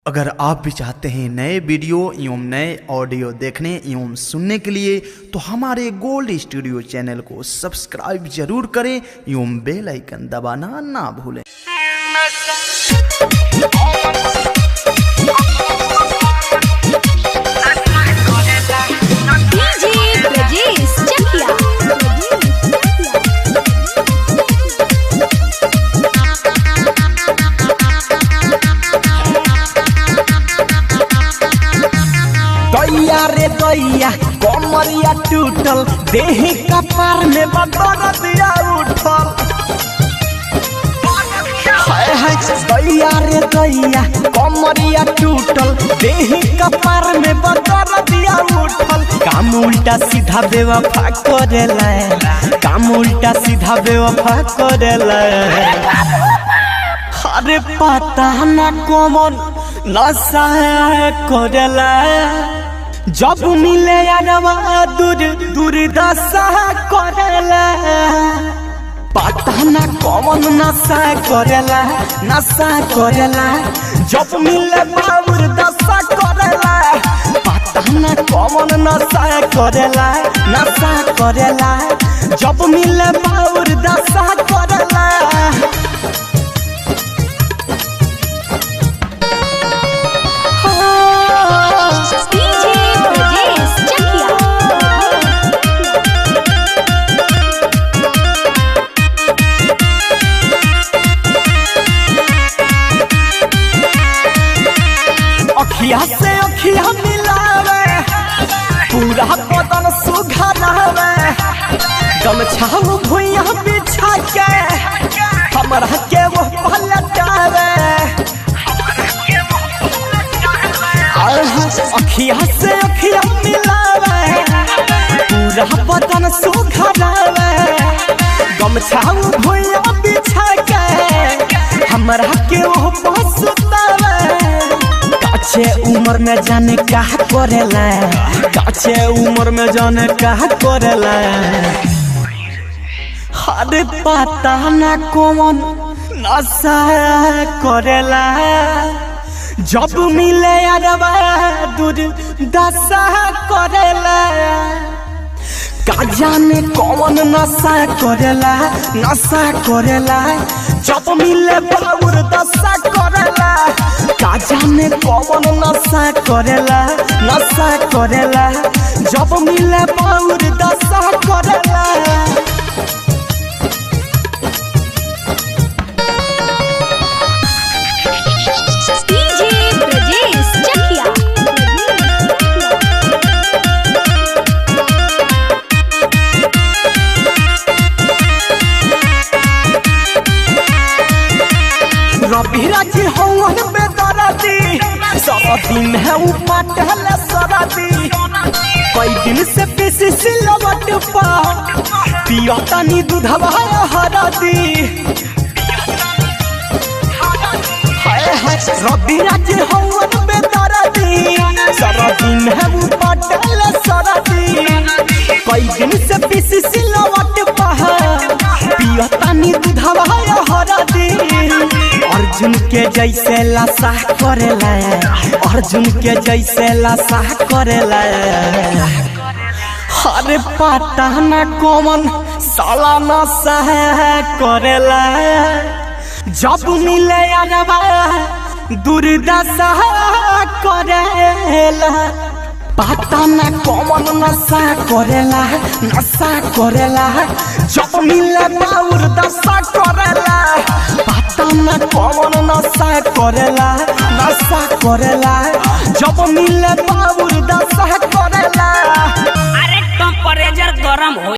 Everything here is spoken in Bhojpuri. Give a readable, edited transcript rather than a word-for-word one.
अगर आप भी चाहते हैं नए वीडियो एवं नए ऑडियो देखने एवं सुनने के लिए तो हमारे गोल्ड स्टूडियो चैनल को सब्सक्राइब जरूर करें एवं बेल आइकन दबाना ना भूलें। दैया रे दैया कमरिया टूटल देही कपार में बदरदिया उठल। हाय हाय दैया रे दैया कमरिया टूटल देही कपार में बदरदिया उठल। काम उल्टा सीधा बेवफा करेला, काम उल्टा सीधा बेवफा करेला। अरे पता ना कौन नशा करेला, जब मिले यारवा दूर दूर दशा करेला। पता ना कौन नशा करेला, नशा करेला, जब मिले बाबूर दशा करेला। पता ना कौन नशा करेला, नशा करेला, जब मिले बाबूर दशा करेला। अखिया से अखिया मिलावे, पूरा बदन सुघरावे, गमछा भुइया बिछा के हमरा के वो पलटावे। अखिया से अखिया मिलावे, पूरा बदन सुघरावे, गमछा भुइया बिछा के हमरा के वो पलटावे। काचे उम्र में जाने क्या करेला, काचे उम्र में जाने क्या करेला। अरे पता ना कौन नशा करेला, जब मिले यारवा दूर दशा करेला। का जाने कौन नशा करेला, नशा करेला, जब मिले बाबूर दशा करेला। का जाने कौन नशा करेला, नशा करेला, जब मिले बाबूर दशा करेला। रवि राजी हवन बेदरदी, सारा दिन है उपटल सरदी। कई दिन से पीसी सिलवट पा पिया तनी दूधवा हरदी। हाय हाय रवि राजी हवन बेदरदी, सारा दिन है उपटल सरदी। कई दिन से पीसी सिलवट पा पिया तनी दूधवा हरदी। अर्जुन के जैसे लाशा करेला, अर्जुन के जैसे लाशा करेला। अरे पता ना कौन साला नशा करेला, जब मिले यारवा दूर दशा करेला। पता ना कौन नशा करेला, नशा करेला, जब मिले बाबूर दशा करेला। पता ना कौन नशा करेला, नशा करेला, जब मिले बाबूर दशा करेला। अरे टेम्परेचर गरम हो